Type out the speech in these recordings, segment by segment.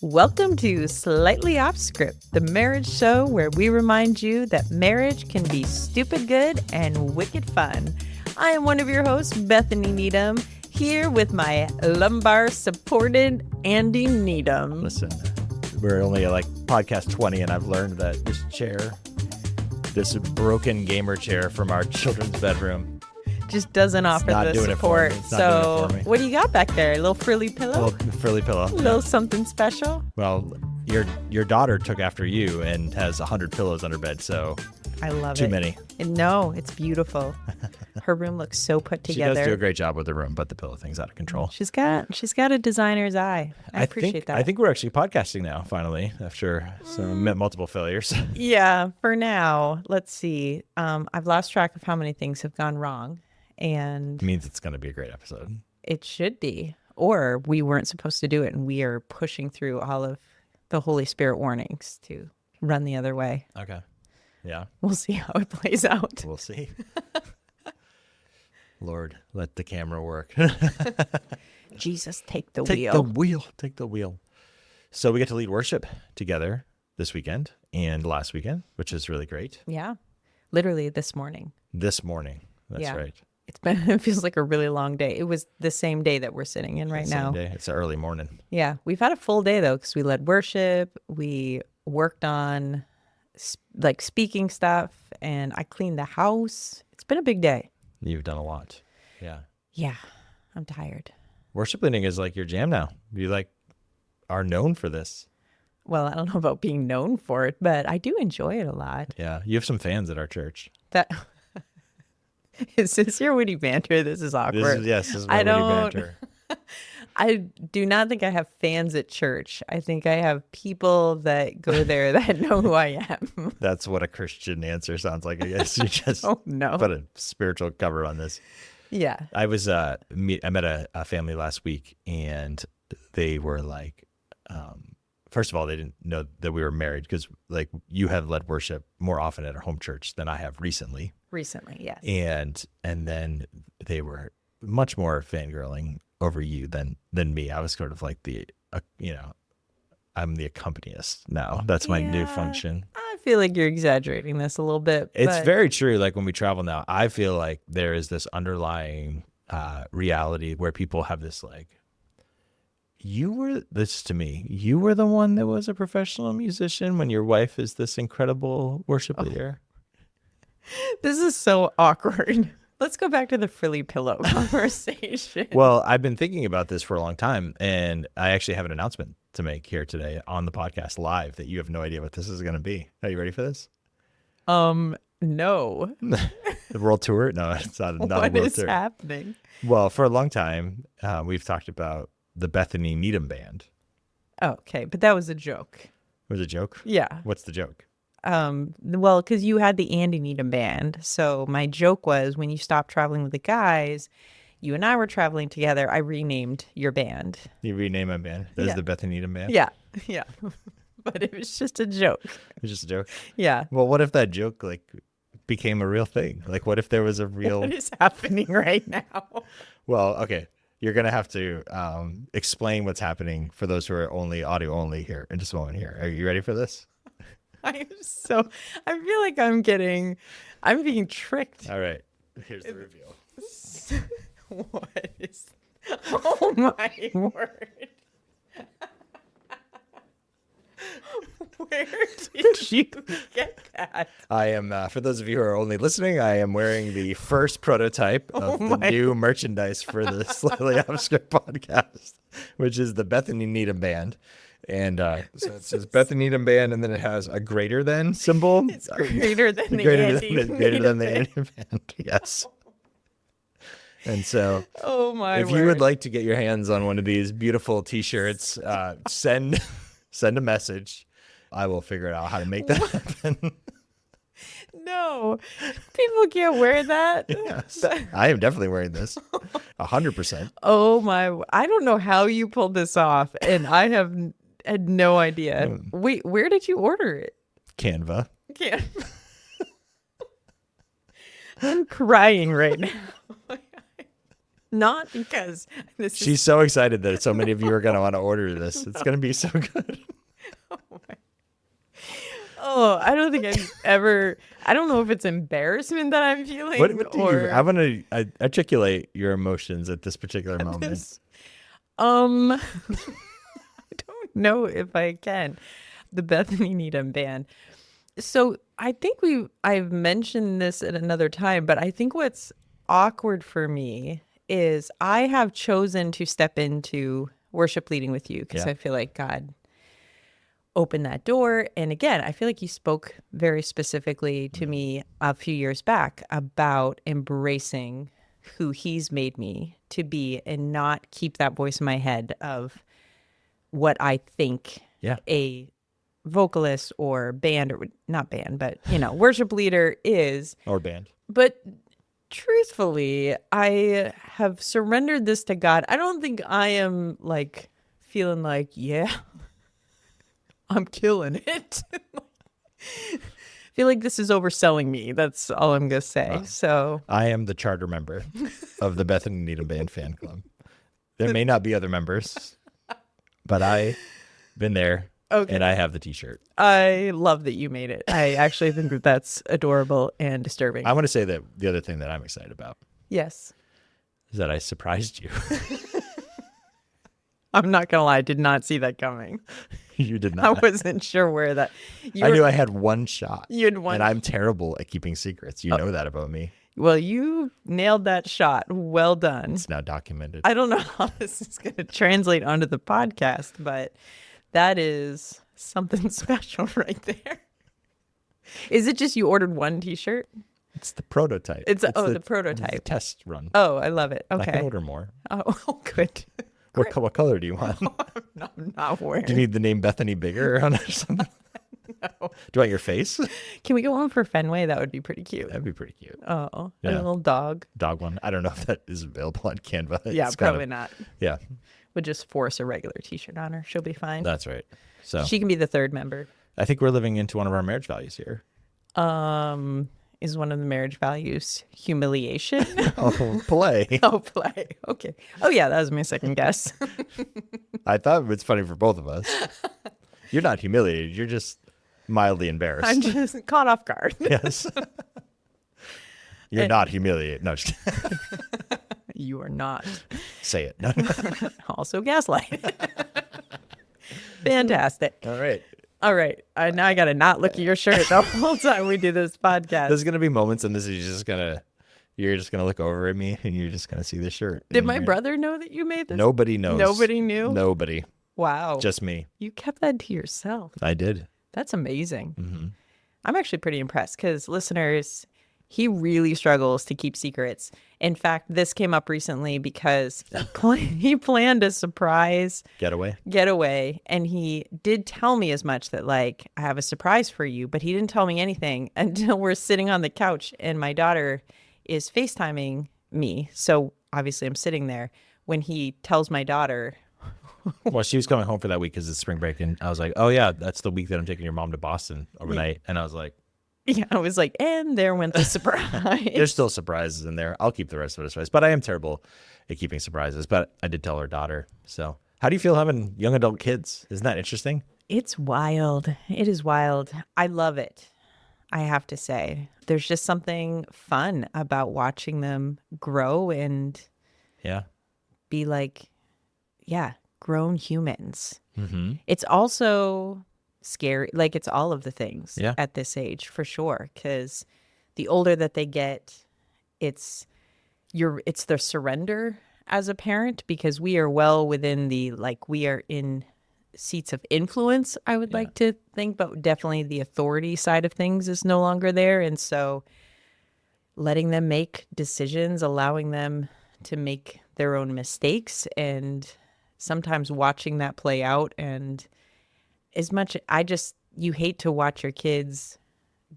Welcome to Slightly Off Script, the marriage show where we remind you that marriage can be stupid good and wicked fun. I am one of your hosts, Bethany Needham, here with my lumbar-supported Andy Needham. Listen, we're only like podcast 20, and I've learned that this chair, this broken gamer chair from our children's bedroom, just doesn't offer the support. So what do you got back there? A little frilly pillow? A little frilly pillow. A little something special? Well, your daughter took after you and has 100 pillows under bed, so I love too it. many. No, it's beautiful. Her room looks so put together. She does do a great job with the room, but the pillow thing's out of control. She's got a designer's eye. I appreciate that. I think we're actually podcasting now, finally, after multiple failures. Yeah, for now. Let's see. I've lost track of how many things have gone wrong. And it means it's going to be a great episode. It should be. Or we weren't supposed to do it, and we are pushing through all of the Holy Spirit warnings to run the other way. Okay. Yeah. We'll see how it plays out. We'll see. Lord, let the camera work. Jesus, take the wheel. Take the wheel. So we get to lead worship together this weekend and last weekend, which is really great. Yeah. Literally this morning. That's right. It feels like a really long day. It was the same day that we're sitting in right now. Day. It's an early morning. Yeah. We've had a full day though, because we led worship. We worked on speaking stuff, and I cleaned the house. It's been a big day. You've done a lot. Yeah. Yeah. I'm tired. Worship leading is like your jam now. You are known for this. Well, I don't know about being known for it, but I do enjoy it a lot. Yeah. You have some fans at our church. Is this your witty banter? This is awkward. This is my witty banter. I do not think I have fans at church. I think I have people that go there that know who I am. That's what a Christian answer sounds like, I guess. You just put a spiritual cover on this. Yeah. I was I met a family last week, and they were like, first of all, they didn't know that we were married, because you have led worship more often at our home church than I have recently. Recently, yes. And then they were much more fangirling over you than me. I was sort of like I'm the accompanist now. That's my new function. I feel like you're exaggerating this a little bit. It's very true. Like when we travel now, I feel like there is this underlying reality where people have this you were the one that was a professional musician when your wife is this incredible worship leader. This is so awkward. Let's go back to the frilly pillow conversation. Well, I've been thinking about this for a long time, and I actually have an announcement to make here today on the podcast live that you have no idea what this is going to be. Are you ready for this? No. The world tour? No, it's not a world tour. What is happening? Well, for a long time, we've talked about the Bethany Needham band. Okay, but that was a joke. It was a joke? Yeah. What's the joke? Well, because you had the Andy Needham band. So my joke was, when you stopped traveling with the guys, you and I were traveling together, I renamed your band. You renamed my band? This is the Bethany Needham band? Yeah. But it was just a joke. It was just a joke? Yeah. Well, what if that joke became a real thing? What if there was a real... What is happening right now? Well, okay. You're going to have to explain what's happening for those who are only audio only here in just a moment here. Are you ready for this? I feel like I'm being tricked. All right. Here's the reveal. What is, oh my word. Where did you get that? I am, for those of you who are only listening, I am wearing the first prototype of the new merchandise for the Slightly Off Script podcast, which is the Bethany Needham band. And so it says Bethany Needham band, and then it has a greater than symbol. It's greater than the Andy band. Yes. And so, if you would like to get your hands on one of these beautiful T-shirts, send a message. I will figure out how to make that happen. No, people can't wear that. Yes, I am definitely wearing this, 100%. Oh my! I don't know how you pulled this off, and I had no idea. Wait, where did you order it? Canva. I'm crying right now. Not because this She's so excited that so many of you are going to want to order this. It's going to be so good. Oh, I don't think I've ever. I don't know if it's embarrassment that I'm feeling. What do or you? I want to articulate your emotions at this particular moment. I don't know if I can. The Bethany Needham band. So I think I've mentioned this at another time, but I think what's awkward for me is I have chosen to step into worship leading with you because I feel like God opened that door. And again, I feel like you spoke very specifically to me a few years back about embracing who he's made me to be and not keep that voice in my head of what I think a vocalist or band, or not band, but worship leader is. Or band. But truthfully, I have surrendered this to God. I don't think I am like feeling like, I'm killing it. I feel like this is overselling me. That's all I'm going to say. So I am the charter member of the Bethany Needham Band fan club. There may not be other members, but I've been there. Okay. And I have the t-shirt. I love that you made it. I actually think that that's adorable and disturbing. I want to say that the other thing that I'm excited about. Yes. Is that I surprised you. I'm not going to lie. I did not see that coming. You did not. I wasn't sure where that. I knew I had one shot. You had one. And I'm terrible at keeping secrets. You know that about me. Well, you nailed that shot. Well done. It's now documented. I don't know how this is going to translate onto the podcast, but that is something special right there. Is it just you ordered one t-shirt? It's the prototype. It's the prototype. It's the test run. Oh, I love it. Okay. I can order more. Oh, good. What color do you want? I'm not wearing. Do you need the name Bethany bigger on it or something? No. Do you want your face? Can we go on for Fenway? That would be pretty cute. That'd be pretty cute. Oh, a little dog. Dog one. I don't know if that is available on Canva. Yeah, probably not. Yeah. We'll just force a regular t-shirt on her. She'll be fine. That's right. So she can be the third member. I think we're living into one of our marriage values here. Is one of the marriage values humiliation? Oh, play. Oh, play. Okay. Oh, yeah, that was my second guess. I thought it's funny for both of us. You're not humiliated. You're just mildly embarrassed. I'm just caught off guard. Yes. You're not humiliated. No. You are not. Say it. No. Also gaslight. Fantastic. All right. Now I got to not look at your shirt the whole time we do this podcast. There's going to be moments in this you're just going to look over at me and you're just going to see this shirt. Did my brother know that you made this? Nobody knows. Nobody knew? Nobody. Wow. Just me. You kept that to yourself. I did. That's amazing. Mm-hmm. I'm actually pretty impressed because listeners, he really struggles to keep secrets. In fact, this came up recently because he planned a surprise getaway. And he did tell me as much that, like, I have a surprise for you, but he didn't tell me anything until we're sitting on the couch and my daughter is FaceTiming me. So obviously I'm sitting there when he tells my daughter. Well, she was coming home for that week because it's spring break. And I was like, oh, yeah, that's the week that I'm taking your mom to Boston overnight. And I was like, yeah, I was like, and there went the surprise. There's still surprises in there. I'll keep the rest of it a surprise. But I am terrible at keeping surprises. But I did tell her daughter. So how do you feel having young adult kids? Isn't that interesting? It's wild. It is wild. I love it. I have to say. There's just something fun about watching them grow and be like, grown humans. Mm-hmm. It's also scary. Like, it's all of the things at this age, for sure. Because the older that they get, it's their surrender as a parent, because we are well within we are in seats of influence, I would like to think, but definitely the authority side of things is no longer there. And so letting them make decisions, allowing them to make their own mistakes, and sometimes watching that play out. And as much, you hate to watch your kids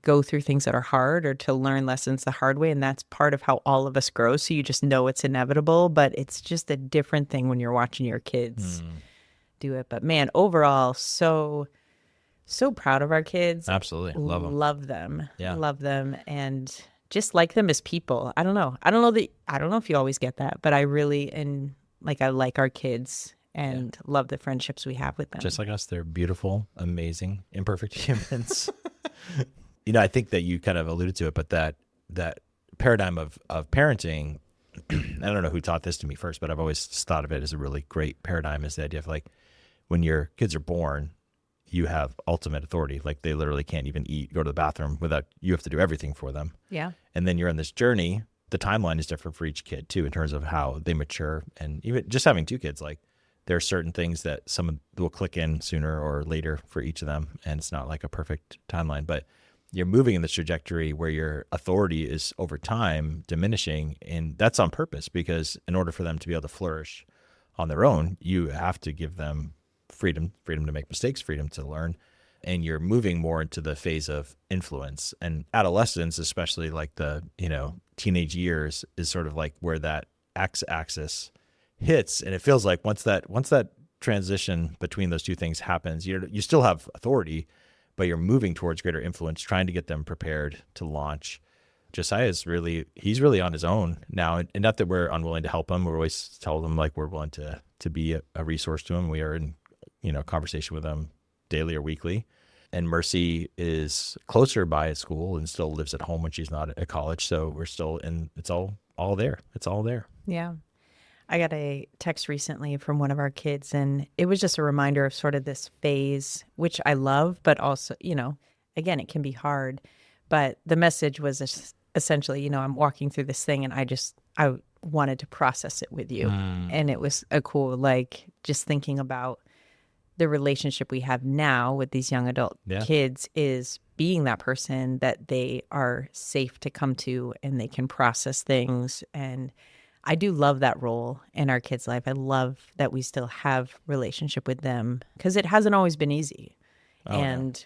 go through things that are hard or to learn lessons the hard way. And that's part of how all of us grow. So you just know it's inevitable, but it's just a different thing when you're watching your kids do it. But man, overall, so proud of our kids. Absolutely. Love them. Love them. Yeah. Love them. And just like them as people. I don't know. I don't know if you always get that, but I really, and like, I like our kids and love the friendships we have with them. Just like us, they're beautiful, amazing, imperfect humans. I think that you kind of alluded to it, but that paradigm of parenting, I don't know who taught this to me first, but I've always thought of it as a really great paradigm, is the idea of like when your kids are born, you have ultimate authority. Like they literally can't even eat, go to the bathroom without, you have to do everything for them. Yeah. And then you're on this journey. The timeline is different for each kid too, in terms of how they mature. And even just having two kids, like there are certain things that some will click in sooner or later for each of them. And it's not like a perfect timeline, but you're moving in this trajectory where your authority is over time diminishing. And that's on purpose, because in order for them to be able to flourish on their own, you have to give them freedom to make mistakes, freedom to learn. And you're moving more into the phase of influence. And adolescence, especially like the, teenage years, is sort of like where that axis hits. And it feels like once that transition between those two things happens, you still have authority, but you're moving towards greater influence, trying to get them prepared to launch. Josiah's he's really on his own now. And not that we're unwilling to help him. We're always tell them like we're willing to be a resource to him. We are in, conversation with him daily or weekly. And Mercy is closer by at school and still lives at home when she's not at college. So we're still it's all there. It's all there. Yeah. I got a text recently from one of our kids, and it was just a reminder of sort of this phase, which I love, but also, again, it can be hard. But the message was essentially, I'm walking through this thing and I wanted to process it with you. And it was a cool, like, just thinking about the relationship we have now with these young adult kids is being that person that they are safe to come to and they can process things. And I do love that role in our kids' life. I love that we still have relationship with them, because it hasn't always been easy.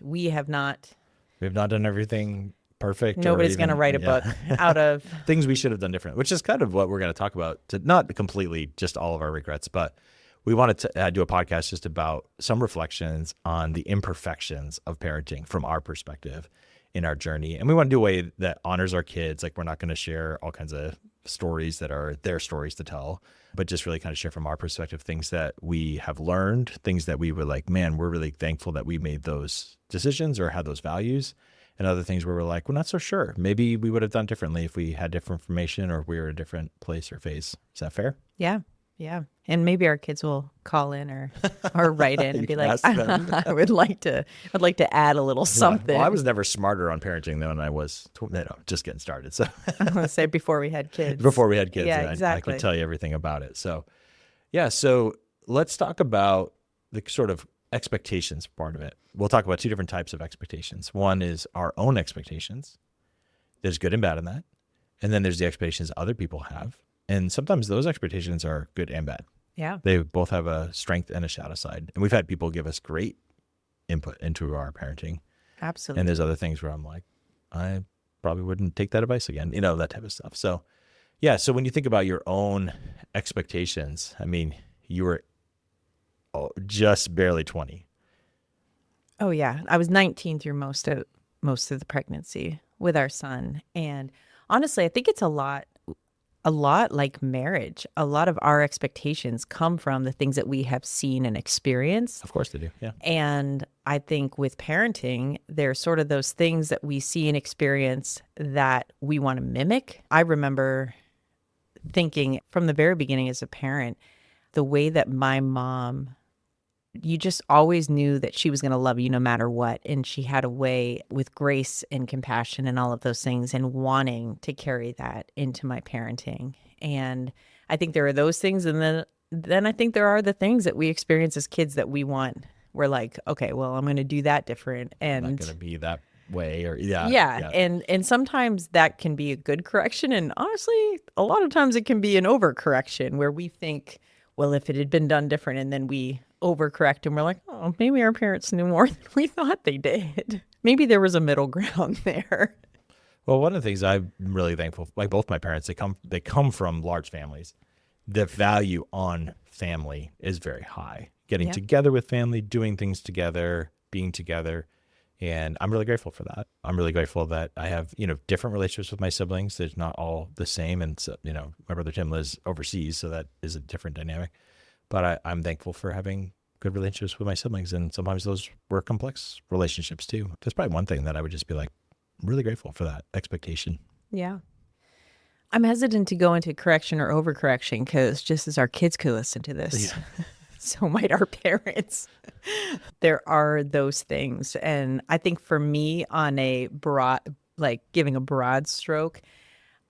We have not done everything perfect. Nobody's going to write a book out of things we should have done different, which is kind of what we're going to talk about, to not completely just all of our regrets, but we wanted to do a podcast just about some reflections on the imperfections of parenting from our perspective in our journey. And we want to do a way that honors our kids. Like, we're not going to share all kinds of stories that are their stories to tell, but just really kind of share from our perspective things that we have learned, things that we were like, man, we're really thankful that we made those decisions or had those values, and other things where we're like, we're not so sure. Maybe we would have done differently if we had different information or if we were in a different place or phase. Is that fair? Yeah. Yeah. And maybe our kids will call in or write in and be like, I'd like to add a little something. Well, I was never smarter on parenting than I was just getting started. So I want to say before we had kids. Yeah, exactly. I could tell you everything about it. So so let's talk about the sort of expectations part of it. We'll talk about two different types of expectations. One is our own expectations. There's good and bad in that. And then there's the expectations other people have. And sometimes those expectations are good and bad. Yeah. They both have a strength and a shadow side. And we've had people give us great input into our parenting. Absolutely. And there's other things where I'm like, I probably wouldn't take that advice again, that type of stuff. So, so when you think about your own expectations, I mean, you were just barely 20. Oh, yeah. I was 19 through most of the pregnancy with our son. And honestly, I think it's a lot like marriage. A lot of our expectations come from the things that we have seen and experienced. Of course they do, yeah. And I think with parenting, there's sort of those things that we see and experience that we want to mimic. I remember thinking from the very beginning as a parent, the way that my mom, you just always knew that she was going to love you no matter what. And she had a way with grace and compassion and all of those things, and wanting to carry that into my parenting. And I think there are those things. And then I think there are the things that we experience as kids that we're like, okay, well, I'm going to do that different. And I'm not going to be that way or yeah. And sometimes that can be a good correction. And honestly, a lot of times it can be an overcorrection where we think, well, if it had been done different, and then we overcorrect and we're like, oh, maybe our parents knew more than we thought they did. Maybe there was a middle ground there. Well, one of the things I'm really thankful for, like both my parents, they come from large families. The value on family is very high. Getting together with family, doing things together, being together. And I'm really grateful for that. I'm really grateful that I have, different relationships with my siblings. There's not all the same. And so, my brother Tim lives overseas, so that is a different dynamic. But I'm thankful for having good relationships with my siblings. And sometimes those were complex relationships too. That's probably one thing that I would just be like, really grateful for that expectation. Yeah. I'm hesitant to go into correction or overcorrection because just as our kids could listen to this, so might our parents. There are those things. And I think for me, on a broad, like giving a broad stroke,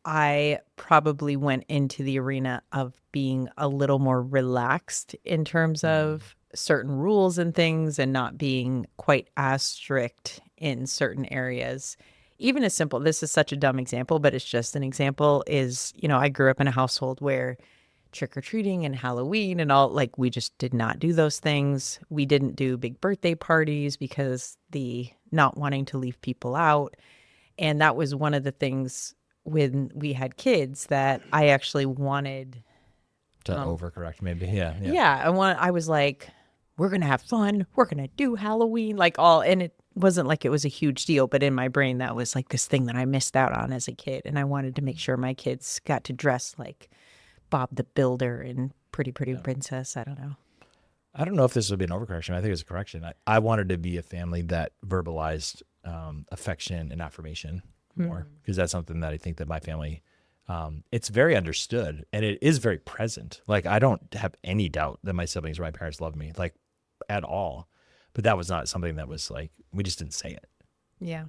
I probably went into the arena of being a little more relaxed in terms of certain rules and things and not being quite as strict in certain areas. Even as simple, this is such a dumb example, but it's just an example, is, I grew up in a household where trick-or-treating and Halloween and all, like, we just did not do those things. We didn't do big birthday parties because the not wanting to leave people out. And that was one of the things when we had kids that I actually wanted to overcorrect, maybe. Yeah. I was like, we're going to have fun. We're going to do Halloween, and it wasn't like it was a huge deal, but in my brain, that was like this thing that I missed out on as a kid. And I wanted to make sure my kids got to dress like Bob the Builder and Pretty Princess. I don't know. I don't know if this would be an overcorrection. I think it's a correction. I wanted to be a family that verbalized affection and affirmation more, because that's something that I think that my family, it's very understood and it is very present. Like, I don't have any doubt that my siblings or my parents love me, like, at all. But that was not something that was like, we just didn't say it. Yeah.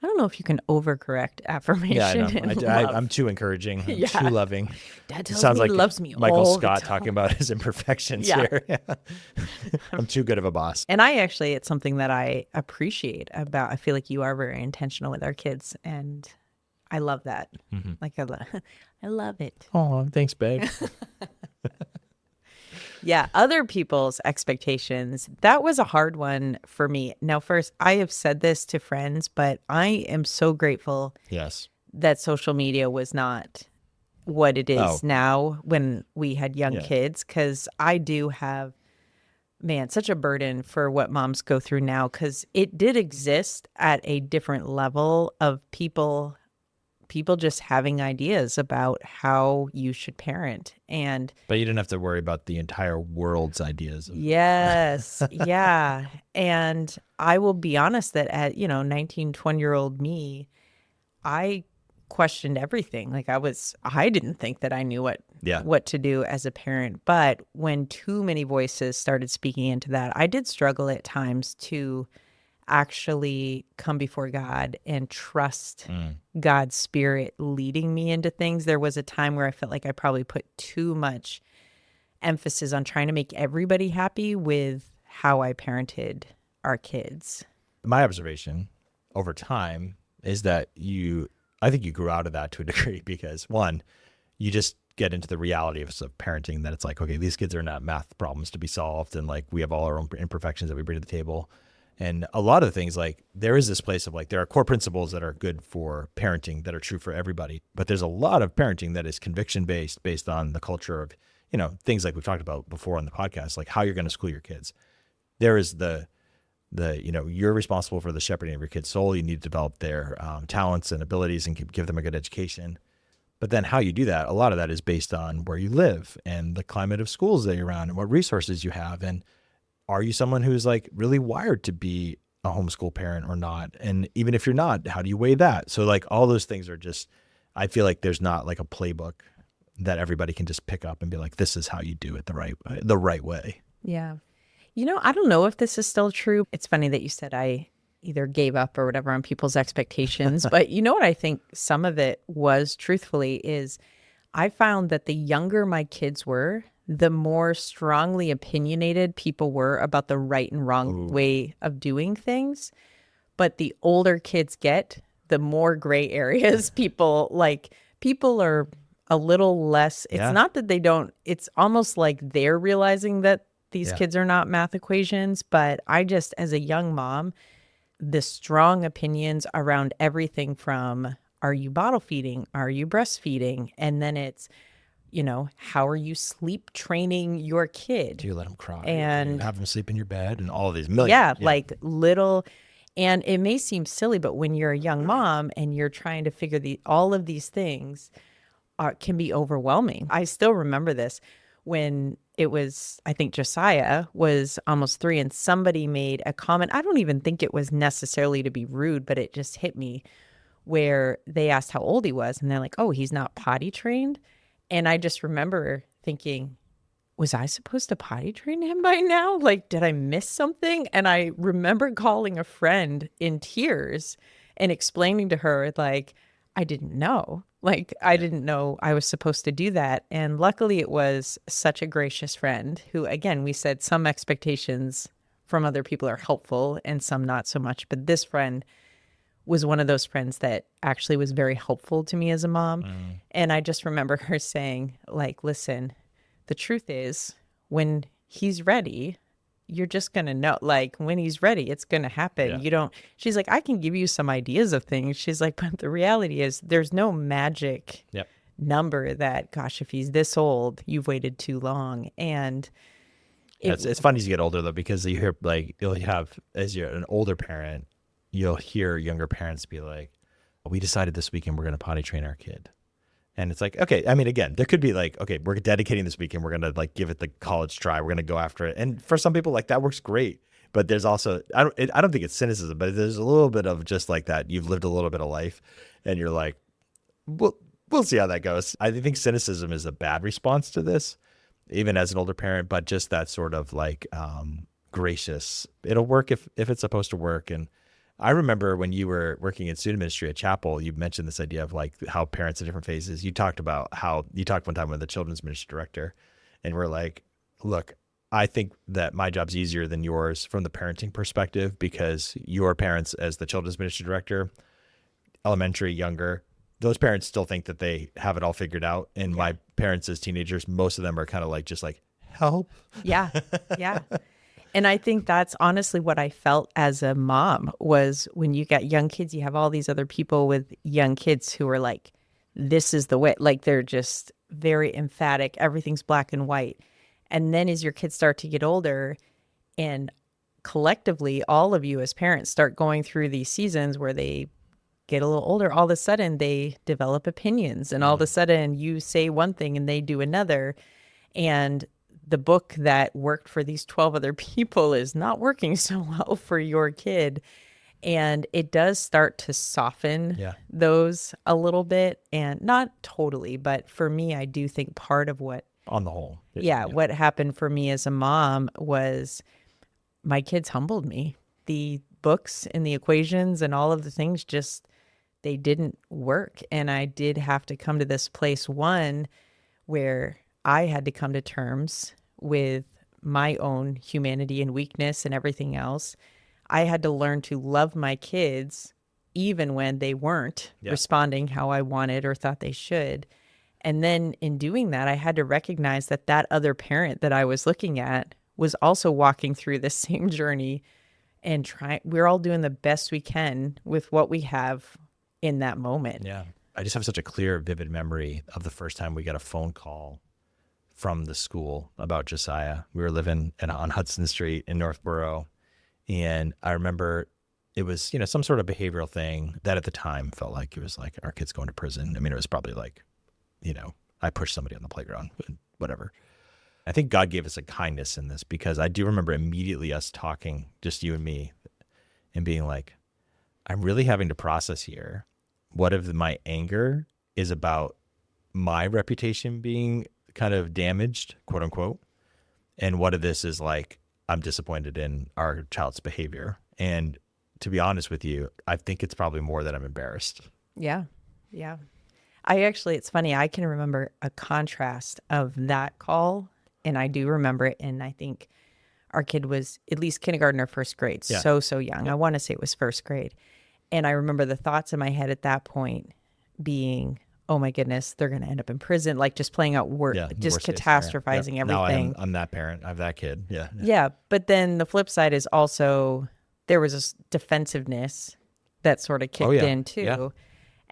I don't know if you can overcorrect affirmation. Yeah, I know. I'm too encouraging. I'm too loving. Dad tells me he loves me Michael all Scott the time. talking about his imperfections here. I'm too good of a boss. And it's something that I appreciate about, I feel like you are very intentional with our kids, and I love that. Mm-hmm. Like, I love it. Oh, thanks, babe. Yeah, other people's expectations. That was a hard one for me. Now, first, I have said this to friends, but I am so grateful that social media was not what it is now when we had young kids, because I do have, such a burden for what moms go through now, because it did exist at a different level of people just having ideas about how you should parent. But you didn't have to worry about the entire world's ideas. Yes. Yeah. And I will be honest that at, 19, 20-year-old me, I questioned everything. Like, I didn't think that I knew what to do as a parent. But when too many voices started speaking into that, I did struggle at times to actually come before God and trust God's spirit leading me into things. There was a time where I felt like I probably put too much emphasis on trying to make everybody happy with how I parented our kids. My observation over time is that I think you grew out of that to a degree, because one, you just get into the reality of parenting, that it's like, okay, these kids are not math problems to be solved, and like, we have all our own imperfections that we bring to the table. And a lot of things, like, there is this place of like, there are core principles that are good for parenting that are true for everybody. But there's a lot of parenting that is conviction based on the culture of, things like we've talked about before on the podcast, like how you're going to school your kids. There is the you're responsible for the shepherding of your kid's soul. You need to develop their talents and abilities and give them a good education. But then how you do that, a lot of that is based on where you live and the climate of schools that you're around and what resources you have. And are you someone who's like really wired to be a homeschool parent or not? And even if you're not, how do you weigh that? So like, all those things are just, I feel like there's not like a playbook that everybody can just pick up and be like, this is how you do it the right way. Yeah. I don't know if this is still true. It's funny that you said I either gave up or whatever on people's expectations. But you know what I think some of it was, truthfully, is I found that the younger my kids were, the more strongly opinionated people were about the right and wrong way of doing things. But the older kids get, the more gray areas people are a little less. It's not that they don't, it's almost like they're realizing that these kids are not math equations. But I just, as a young mom, the strong opinions around everything from, are you bottle feeding? Are you breastfeeding? And then it's, how are you sleep training your kid? Do you let them cry? And do you have them sleep in your bed? And all of these million. Like little, And it may seem silly, but when you're a young mom and you're trying to figure all of these things can be overwhelming. I still remember this when it was, I think Josiah was almost 3 and somebody made a comment. I don't even think it was necessarily to be rude, but it just hit me where they asked how old he was. And they're like, oh, he's not potty trained. And I just remember thinking, was I supposed to potty train him by now? Like, did I miss something? And I remember calling a friend in tears and explaining to her, like, I didn't know. Like, I didn't know I was supposed to do that. And luckily, it was such a gracious friend who, again, we said some expectations from other people are helpful and some not so much. But this friend was one of those friends that actually was very helpful to me as a mom. And I just remember her saying, like, listen, the truth is, when he's ready, you're just going to know. Like, when he's ready, it's going to happen. Yeah. She's like, I can give you some ideas of things. She's like, but the reality is there's no magic number that, gosh, if he's this old, you've waited too long. And it's fun as you get older, though, because you hear, like, you'll have, as you're an older parent, you'll hear younger parents be like, we decided this weekend we're going to potty train our kid. And it's like, okay, I mean, again, there could be like, okay, we're dedicating this weekend. We're going to like give it the college try. We're going to go after it. And for some people, like that works great. But there's also, I don't think it's cynicism, but there's a little bit of just like that. You've lived a little bit of life and you're like, we'll see how that goes. I think cynicism is a bad response to this, even as an older parent, but just that sort of like gracious, it'll work if it's supposed to work. And I remember when you were working in student ministry at Chapel, you mentioned this idea of like how parents in different phases. You talked about how you talked one time with the children's ministry director, and we're like, look, I think that my job's easier than yours from the parenting perspective because your parents as the children's ministry director, elementary, younger, those parents still think that they have it all figured out. And my parents as teenagers, most of them are kind of like, just like, help. Yeah. Yeah. And I think that's honestly what I felt as a mom was when you got young kids, you have all these other people with young kids who are like, this is the way, like they're just very emphatic. Everything's black and white. And then as your kids start to get older and collectively, all of you as parents start going through these seasons where they get a little older, all of a sudden they develop opinions and all of a sudden you say one thing and they do another. And the book that worked for these 12 other people is not working so well for your kid. And it does start to soften those a little bit, and not totally, but for me, I do think part of what on the whole, what happened for me as a mom was my kids humbled me. The books and the equations and all of the things just, they didn't work. And I did have to come to this place, one, where I had to come to terms with my own humanity and weakness and everything else. I had to learn to love my kids even when they weren't responding how I wanted or thought they should. And then in doing that, I had to recognize that that other parent that I was looking at was also walking through the same journey and we're all doing the best we can with what we have in that moment. Yeah. I just have such a clear, vivid memory of the first time we got a phone call from the school about Josiah. We were living on Hudson Street in Northborough. And I remember it was, some sort of behavioral thing that at the time felt like it was like our kid's going to prison. I mean, it was probably like, I pushed somebody on the playground, whatever. I think God gave us a kindness in this because I do remember immediately us talking, just you and me, and being like, I'm really having to process here. What if my anger is about my reputation being kind of damaged, quote unquote, and what if this is like, I'm disappointed in our child's behavior. And to be honest with you, I think it's probably more that I'm embarrassed. Yeah. Yeah. It's funny. I can remember a contrast of that call, and I do remember it. And I think our kid was at least kindergarten or first grade. Yeah. So young. I want to say it was first grade. And I remember the thoughts in my head at that point being, oh my goodness, they're going to end up in prison, like just playing out just catastrophizing everything. Now I'm that parent. I have that kid. Yeah. Yeah. But then the flip side is also there was this defensiveness that sort of kicked in too. Yeah.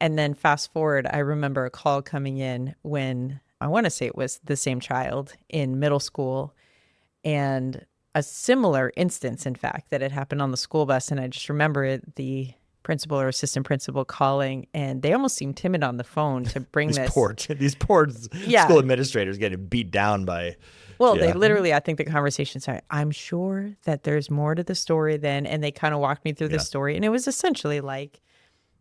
And then fast forward, I remember a call coming in when I want to say it was the same child in middle school. And a similar instance, in fact, that had happened on the school bus. And I just remember the principal or assistant principal calling, and they almost seemed timid on the phone to bring these poor school administrators getting beat down by. Well, they literally, I think the conversation started, I'm sure that there's more to the story than, and they kind of walked me through the story. And it was essentially like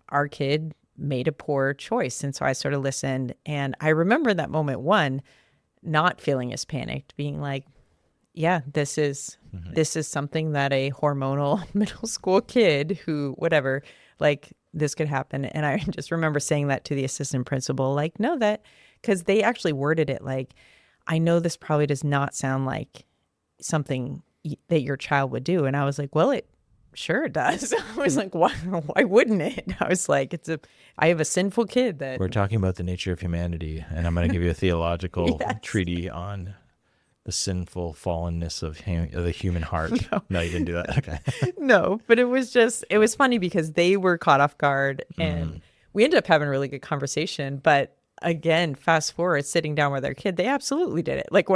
our kid made a poor choice. And so I sort of listened. And I remember that moment, one, not feeling as panicked, being like, yeah, this is something that a hormonal middle school kid who, whatever, like this could happen. And I just remember saying that to the assistant principal, like, no, because they actually worded it like, I know this probably does not sound like something that your child would do. And I was like, well, it sure does. I was like, why wouldn't it? I was like, I have a sinful kid that. We're talking about the nature of humanity, and I'm going to give you a theological treatise on the sinful fallenness of the human heart. No, you didn't do that. Okay. No, but it was funny because they were caught off guard, and we ended up having a really good conversation. But again, fast forward, sitting down with our kid, they absolutely did it. Like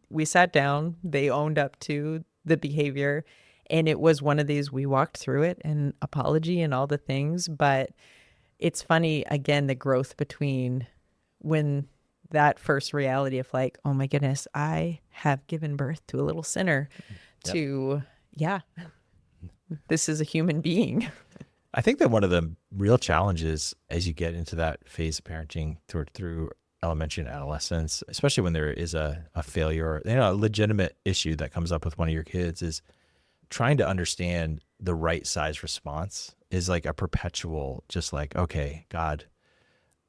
we sat down, they owned up to the behavior, and it was one of these, we walked through it and apology and all the things. But it's funny, again, the growth between when that first reality of like, oh my goodness, I have given birth to a little sinner, to, this is a human being. I think that one of the real challenges as you get into that phase of parenting through elementary and adolescence, especially when there is a failure, a legitimate issue that comes up with one of your kids, is trying to understand the right size response is like a perpetual, just like, okay, God,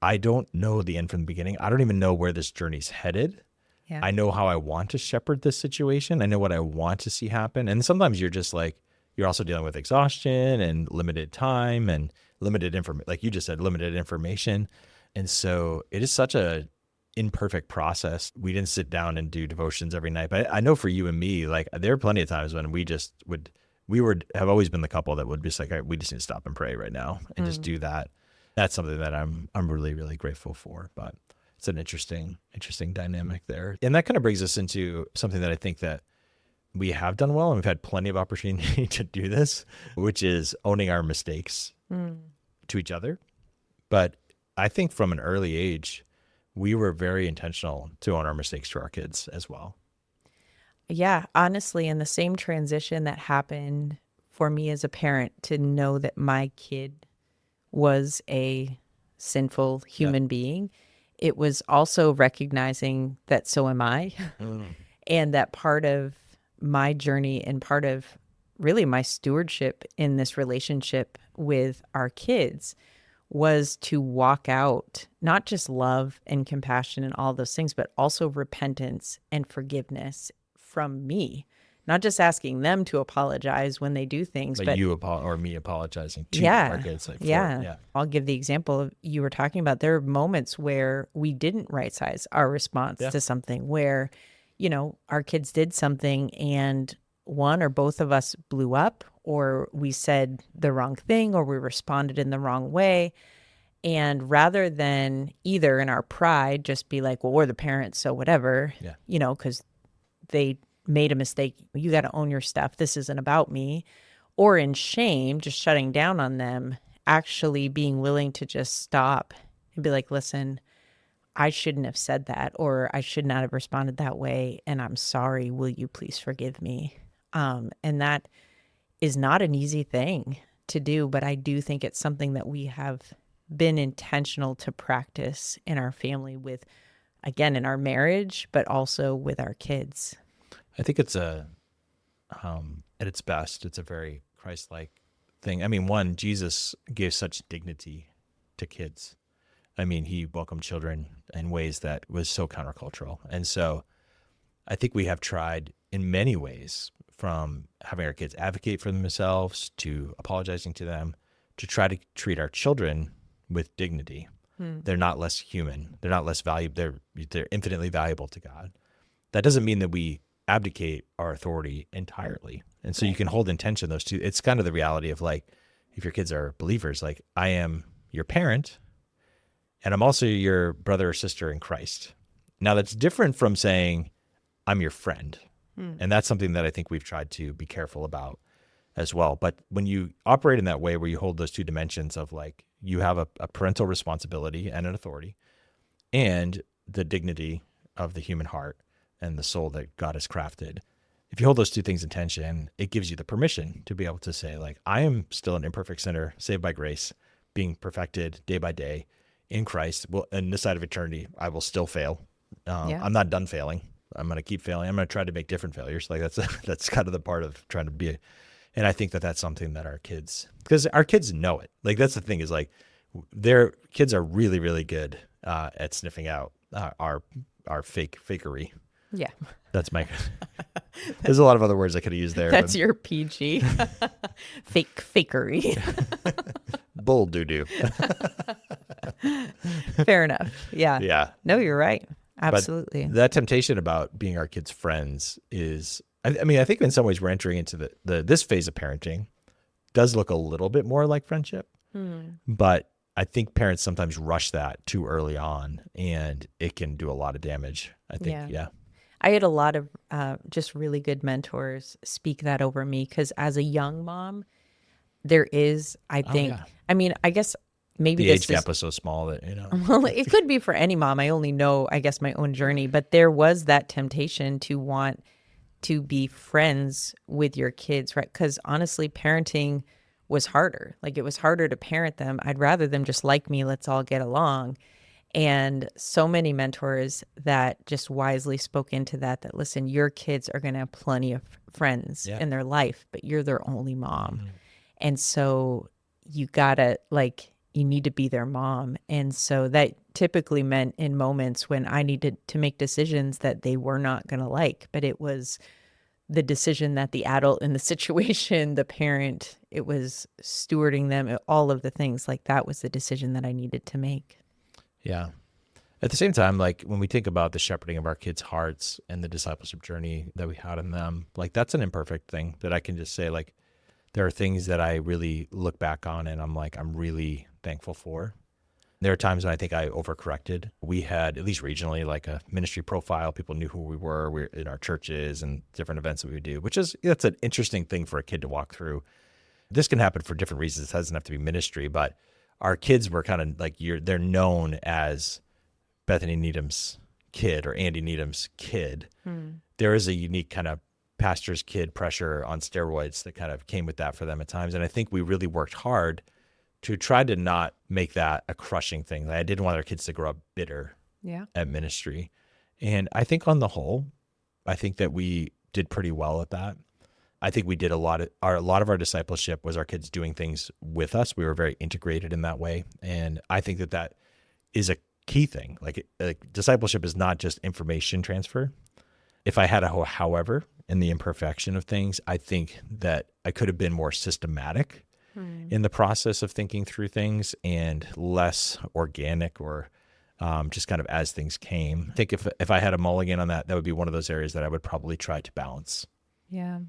I don't know the end from the beginning. I don't even know where this journey's headed. Yeah. I know how I want to shepherd this situation. I know what I want to see happen. And sometimes you're just like, you're also dealing with exhaustion and limited time and limited information, like you just said, limited information. And so it is such a imperfect process. We didn't sit down and do devotions every night, but I know for you and me, like there are plenty of times when we have always been the couple that would just like, we just need to stop and pray right now and just do that. That's something that I'm really, really grateful for, but it's an interesting dynamic there. And that kind of brings us into something that I think that we have done well, and we've had plenty of opportunity to do this, which is owning our mistakes to each other. But I think from an early age, we were very intentional to own our mistakes to our kids as well. Yeah, honestly, in the same transition that happened for me as a parent to know that my kid was a sinful human being, it was also recognizing that so am I. And that part of my journey and part of really my stewardship in this relationship with our kids was to walk out not just love and compassion and all those things, but also repentance and forgiveness from me. Not just asking them to apologize when they do things, but you or me apologizing to our kids. I'll give the example of you were talking about. There are moments where we didn't right size our response to something, where, our kids did something and one or both of us blew up, or we said the wrong thing, or we responded in the wrong way. And rather than either in our pride just be like, well, we're the parents, so whatever, because they made a mistake, you got to own your stuff, this isn't about me, or in shame, just shutting down on them, actually being willing to just stop and be like, listen, I shouldn't have said that, or I should not have responded that way, and I'm sorry, will you please forgive me? And that is not an easy thing to do, but I do think it's something that we have been intentional to practice in our family with, again, in our marriage, but also with our kids. I think it's at its best, it's a very Christ-like thing. I mean, one, Jesus gave such dignity to kids. I mean, he welcomed children in ways that was so countercultural. And so I think we have tried in many ways, from having our kids advocate for themselves to apologizing to them, to try to treat our children with dignity. They're not less human. They're not less valuable. They're infinitely valuable to God. That doesn't mean that we abdicate our authority entirely. And so you can hold in tension those two. It's kind of the reality of like, if your kids are believers, like I am your parent and I'm also your brother or sister in Christ. Now that's different from saying I'm your friend. And that's something that I think we've tried to be careful about as well. But when you operate in that way where you hold those two dimensions of like you have a parental responsibility and an authority and the dignity of the human heart and the soul that God has crafted, if you hold those two things in tension, it gives you the permission to be able to say, like, I am still an imperfect sinner, saved by grace, being perfected day by day in Christ. Well, in this side of eternity, I will still fail. I'm not done failing. I'm going to keep failing. I'm going to try to make different failures. Like that's kind of the part of trying to be. And I think that that's something that our kids, because our kids know it. Like that's the thing is like their kids are really, really good at sniffing out our fakery. Yeah. That's my, there's a lot of other words I could have used there. That's your PG. Fakery. Bull doo-doo. Fair enough. Yeah. Yeah. No, you're right. Absolutely. But that temptation about being our kids' friends is, I mean, I think in some ways we're entering into this phase of parenting does look a little bit more like friendship, but I think parents sometimes rush that too early on and it can do a lot of damage. I think, yeah. I had a lot of just really good mentors speak that over me because as a young mom, there is, I think, I mean, I guess maybe the age gap was so small that, Well, it could be for any mom. I only know, I guess, my own journey, but there was that temptation to want to be friends with your kids, right? Because honestly, parenting was harder. Like it was harder to parent them. I'd rather them just like me. Let's all get along. And so many mentors that just wisely spoke into that, listen, your kids are going to have plenty of friends in their life, but you're their only mom. And so you gotta you need to be their mom. And so that typically meant in moments when I needed to make decisions that they were not going to like, but it was the decision that the adult in the situation, the parent, it was stewarding them, all of the things like that was the decision that I needed to make. Yeah. At the same time, like when we think about the shepherding of our kids' hearts and the discipleship journey that we had in them, like that's an imperfect thing that I can just say, like, there are things that I really look back on and I'm like, I'm really thankful for. There are times when I think I overcorrected. We had, at least regionally, like a ministry profile. People knew who we were. We're in our churches and different events that we would do, that's an interesting thing for a kid to walk through. This can happen for different reasons. It doesn't have to be ministry, but our kids were kind of like, they're known as Bethany Needham's kid or Andy Needham's kid. There is a unique kind of pastor's kid pressure on steroids that kind of came with that for them at times. And I think we really worked hard to try to not make that a crushing thing. I didn't want our kids to grow up bitter at ministry. And I think on the whole, I think that we did pretty well at that. I think we did a lot of our discipleship was our kids doing things with us. We were very integrated in that way. And I think that is a key thing. Like discipleship is not just information transfer. If I had a however in the imperfection of things, I think that I could have been more systematic in the process of thinking through things and less organic or just kind of as things came. I think if I had a mulligan on that would be one of those areas that I would probably try to balance. Yeah.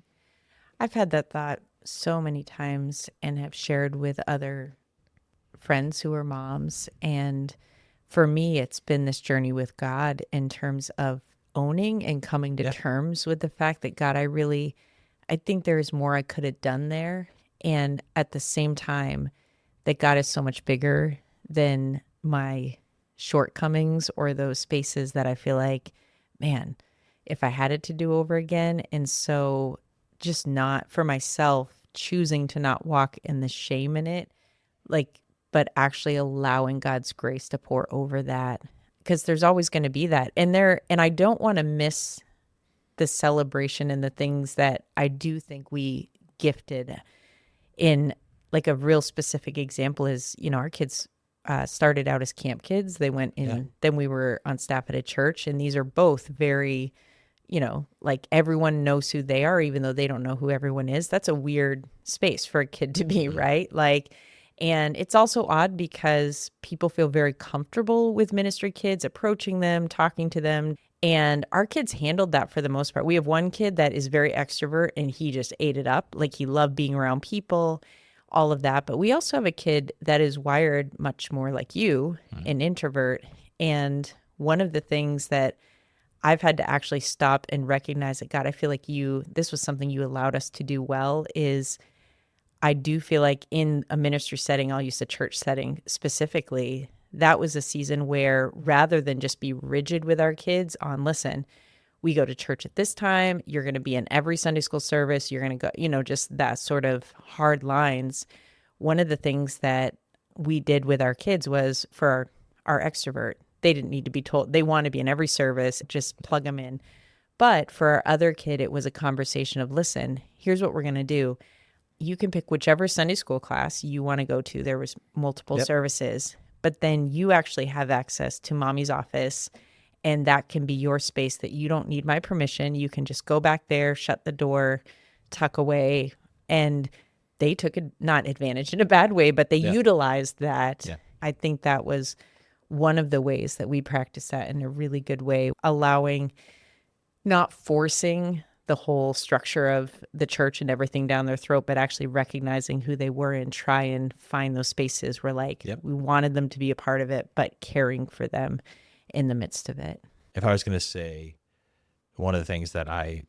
I've had that thought so many times and have shared with other friends who are moms. And for me, it's been this journey with God in terms of owning and coming to terms with the fact that, God, I think there's more I could have done there. And at the same time, that God is so much bigger than my shortcomings or those spaces that I feel like, man, if I had it to do over again. And so just not for myself, choosing to not walk in the shame in it, but actually allowing God's grace to pour over that. Because there's always going to be that. And I don't want to miss the celebration and the things that I do think we gifted in. Like a real specific example is, our kids started out as camp kids. They went in, then we were on staff at a church. And these are both very, like everyone knows who they are, even though they don't know who everyone is. That's a weird space for a kid to be, right? And it's also odd because people feel very comfortable with ministry kids, approaching them, talking to them. And our kids handled that for the most part. We have one kid that is very extrovert and he just ate it up. Like he loved being around people, all of that. But we also have a kid that is wired much more like you, an introvert. And one of the things that I've had to actually stop and recognize that, God, I feel like this was something you allowed us to do well, is I do feel like in a ministry setting, I'll use the church setting specifically, that was a season where rather than just be rigid with our kids on, listen, we go to church at this time, you're going to be in every Sunday school service, you're going to go, just that sort of hard lines. One of the things that we did with our kids was for our extrovert, they didn't need to be told, they want to be in every service, just plug them in. But for our other kid, it was a conversation of, listen, here's what we're going to do. You can pick whichever Sunday school class you want to go to. There was multiple services, but then you actually have access to mommy's office, and that can be your space that you don't need my permission. You can just go back there, shut the door, tuck away. And they took not advantage in a bad way, but they utilized that. Yeah. I think that was one of the ways that we practiced that in a really good way, allowing, not forcing the whole structure of the church and everything down their throat, but actually recognizing who they were and try and find those spaces where we wanted them to be a part of it, but caring for them in the midst of it. If I was going to say one of the things that I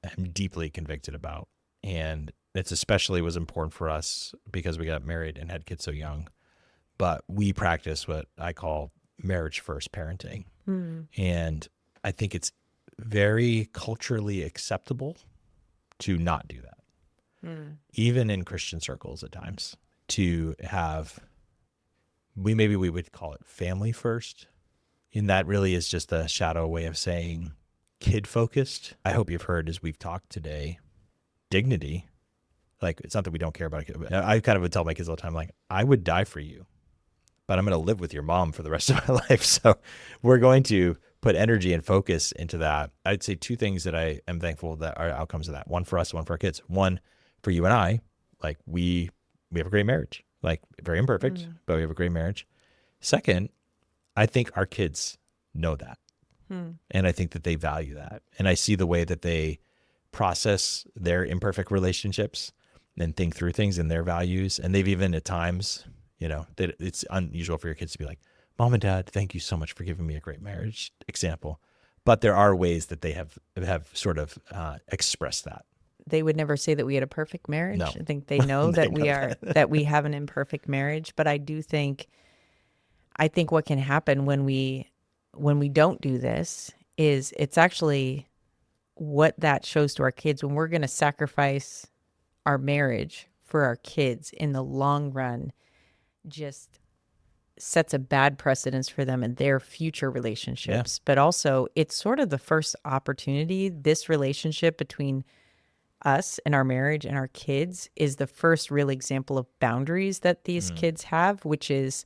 am deeply convicted about, and it's especially was important for us because we got married and had kids so young, but we practice what I call marriage first parenting. And I think it's very culturally acceptable to not do that. Even in Christian circles at times, to have, we would call it family first. And that really is just a shadow way of saying kid focused. I hope you've heard, as we've talked today, dignity. Like, it's not that we don't care about it. I kind of would tell my kids all the time, like, I would die for you, but I'm going to live with your mom for the rest of my life. So we're going to put energy and focus into that. I'd say two things that I am thankful that are outcomes of that. One for us, one for our kids. One for you and I, like we have a great marriage, like very imperfect, but we have a great marriage. Second, I think our kids know that. And I think that they value that. And I see the way that they process their imperfect relationships and think through things and their values. And they've even at times, that it's unusual for your kids to be like, Mom and Dad, thank you so much for giving me a great marriage example. But there are ways that they have sort of expressed that. They would never say that we had a perfect marriage. No. I think they know that that we have an imperfect marriage. But I think what can happen when we don't do this is it's actually what that shows to our kids when we're going to sacrifice our marriage for our kids in the long run, just sets a bad precedence for them and their future relationships. But also it's sort of the first opportunity. This relationship between us and our marriage and our kids is the first real example of boundaries that these kids have, which is,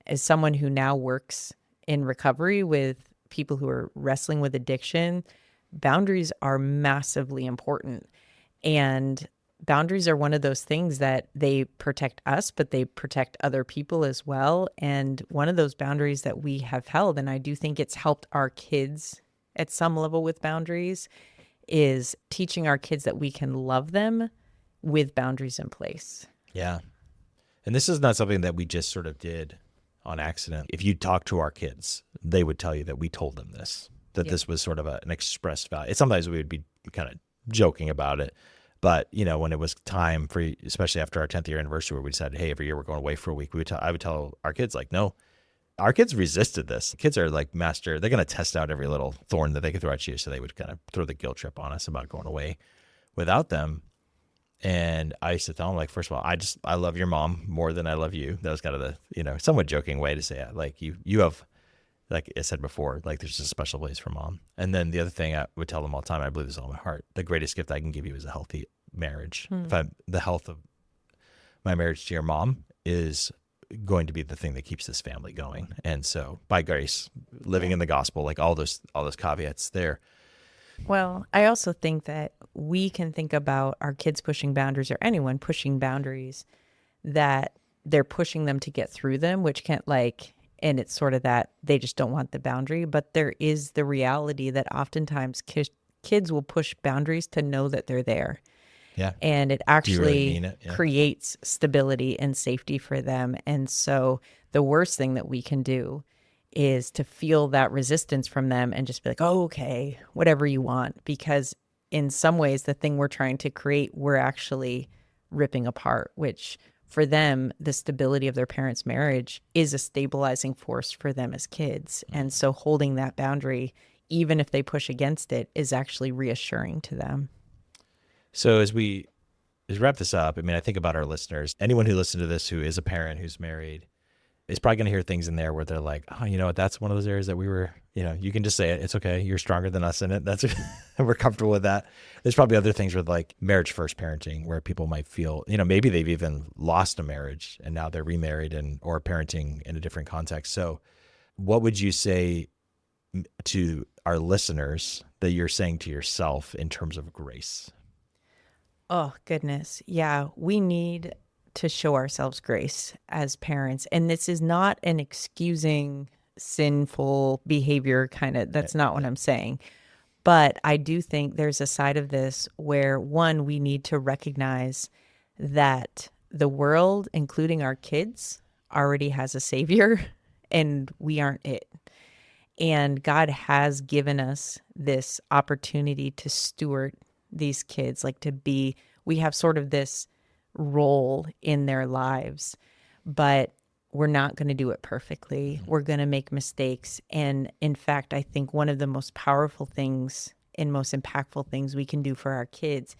as someone who now works in recovery with people who are wrestling with addiction, boundaries are massively important. And boundaries are one of those things that they protect us, but they protect other people as well. And one of those boundaries that we have held, and I do think it's helped our kids at some level with boundaries, is teaching our kids that we can love them with boundaries in place. Yeah. And this is not something that we just sort of did on accident. If you talk to our kids, they would tell you that we told them this, that this was sort of an expressed value. Sometimes we would be kind of joking about it. But, when it was time for, especially after our 10th year anniversary, where we decided, hey, every year we're going away for a week, I would tell our kids, like, no, our kids resisted this. Kids are like they're going to test out every little thorn that they could throw at you. So they would kind of throw the guilt trip on us about going away without them. And I used to tell them, like, first of all, I love your mom more than I love you. That was kind of the, somewhat joking way to say it. Like, you have, like I said before, like, there's a special place for Mom. And then the other thing I would tell them all the time, I believe this with all my heart, the greatest gift I can give you is a healthy marriage. The health of my marriage to your mom is going to be the thing that keeps this family going. And so by grace, living in the gospel, like all those caveats there. Well, I also think that we can think about our kids pushing boundaries, or anyone pushing boundaries, that they're pushing them to get through them, which can't and it's sort of that they just don't want the boundary. But there is the reality that oftentimes kids will push boundaries to know that they're there. Yeah. And it actually creates stability and safety for them. And so the worst thing that we can do is to feel that resistance from them and just be like, oh, okay, whatever you want. Because in some ways, the thing we're trying to create, we're actually ripping apart, which for them, the stability of their parents' marriage is a stabilizing force for them as kids. And so holding that boundary, even if they push against it, is actually reassuring to them. So as we wrap this up, I mean, I think about our listeners. Anyone who listens to this who is a parent who's married is probably going to hear things in there where they're like, oh, you know what? That's one of those areas that we were, you can just say it. It's okay. You're stronger than us in it. That's we're comfortable with that. There's probably other things with like marriage first parenting where people might feel, maybe they've even lost a marriage and now they're remarried or parenting in a different context. So what would you say to our listeners that you're saying to yourself in terms of grace? Oh, goodness. Yeah, we need to show ourselves grace as parents. And this is not an excusing sinful behavior that's not what I'm saying. But I do think there's a side of this where, one, we need to recognize that the world, including our kids, already has a savior and we aren't it. And God has given us this opportunity to steward these kids, we have sort of this role in their lives, but we're not going to do it perfectly. We're going to make mistakes. And in fact, I think one of the most powerful things and most impactful things we can do for our kids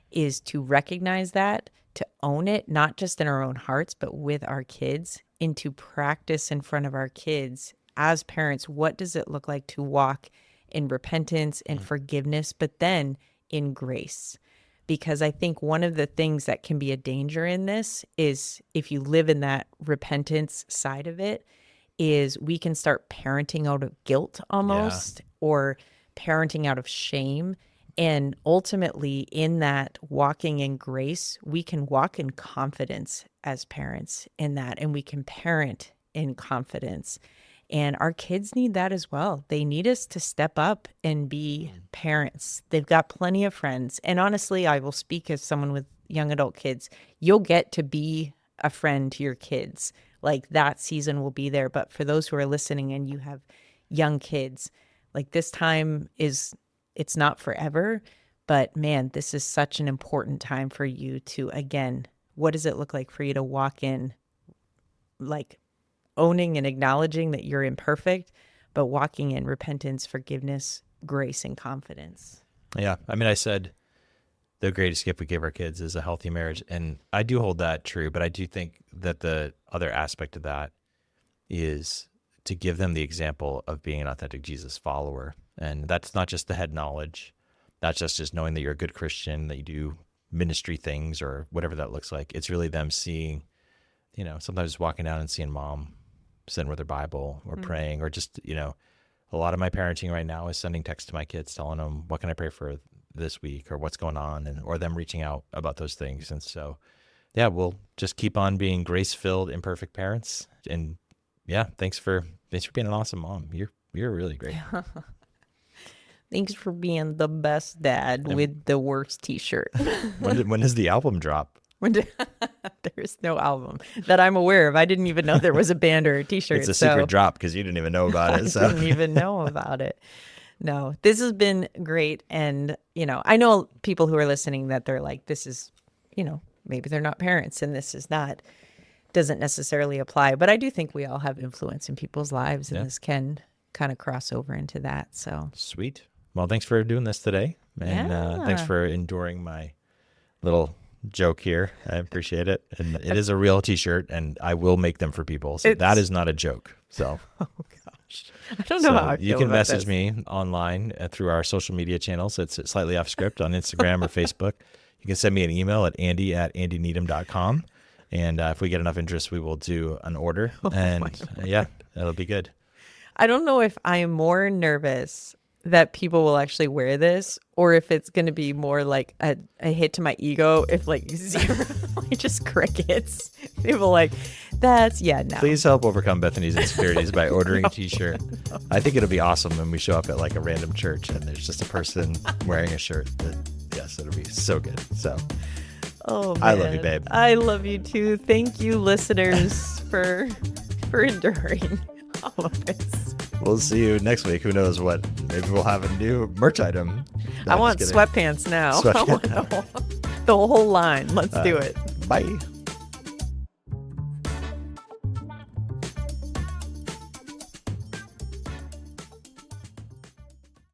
is to recognize that, to own it, not just in our own hearts, but with our kids, and to practice in front of our kids as parents. What does it look like to walk in repentance and forgiveness, but then in grace? Because I think one of the things that can be a danger in this is if you live in that repentance side of it, is we can start parenting out of guilt almost, or parenting out of shame. And ultimately in that walking in grace, we can walk in confidence as parents in that, and we can parent in confidence. And our kids need that as well. They need us to step up and be parents. They've got plenty of friends. And honestly, I will speak as someone with young adult kids. You'll get to be a friend to your kids. Like that season will be there. But for those who are listening and you have young kids, like this time it's not forever. But man, this is such an important time for you to, again, what does it look like for you to walk in like owning and acknowledging that you're imperfect, but walking in repentance, forgiveness, grace, and confidence. Yeah. I mean, I said the greatest gift we give our kids is a healthy marriage. And I do hold that true, but I do think that the other aspect of that is to give them the example of being an authentic Jesus follower. And that's not just the head knowledge. That's just knowing that you're a good Christian, that you do ministry things or whatever that looks like. It's really them seeing, sometimes walking down and seeing mom sitting with their Bible or praying, or just, a lot of my parenting right now is sending texts to my kids telling them, what can I pray for this week, or what's going on, or them reaching out about those things. And so, yeah, we'll just keep on being grace-filled, imperfect parents. And yeah, thanks for being an awesome mom. You're really great. Thanks for being the best dad with the worst t-shirt. When does the album drop? There's no album that I'm aware of. I didn't even know there was a band or a t-shirt. It's a secret drop because you didn't even know about it. I didn't even know about it. No, this has been great. And, I know people who are listening that they're like, this is, maybe they're not parents and this doesn't necessarily apply. But I do think we all have influence in people's lives, and this can kind of cross over into that. So sweet. Well, thanks for doing this today. And thanks for enduring my little joke here. I appreciate it. And it is a real t-shirt, and I will make them for people. So that is not a joke. So oh gosh, I don't know how I feel. You can message me online through our social media channels. It's Slightly Off Script on Instagram or Facebook. You can send me an email at andy@andyneedham.com. And if we get enough interest, we will do an order. It'll be good. I don't know if I am more nervous that people will actually wear this, or if it's going to be more like a hit to my ego, if like zero, just crickets. People like, no. Please help overcome Bethany's insecurities by ordering a t-shirt. No. I think it'll be awesome when we show up at like a random church and there's just a person wearing a shirt it'll be so good. So, oh man. I love you, babe. I love you too. Thank you, listeners, for enduring all of this. We'll see you next week. Who knows what? Maybe we'll have a new merch item. I want sweatpants now. I want the whole line. Let's do it. Bye.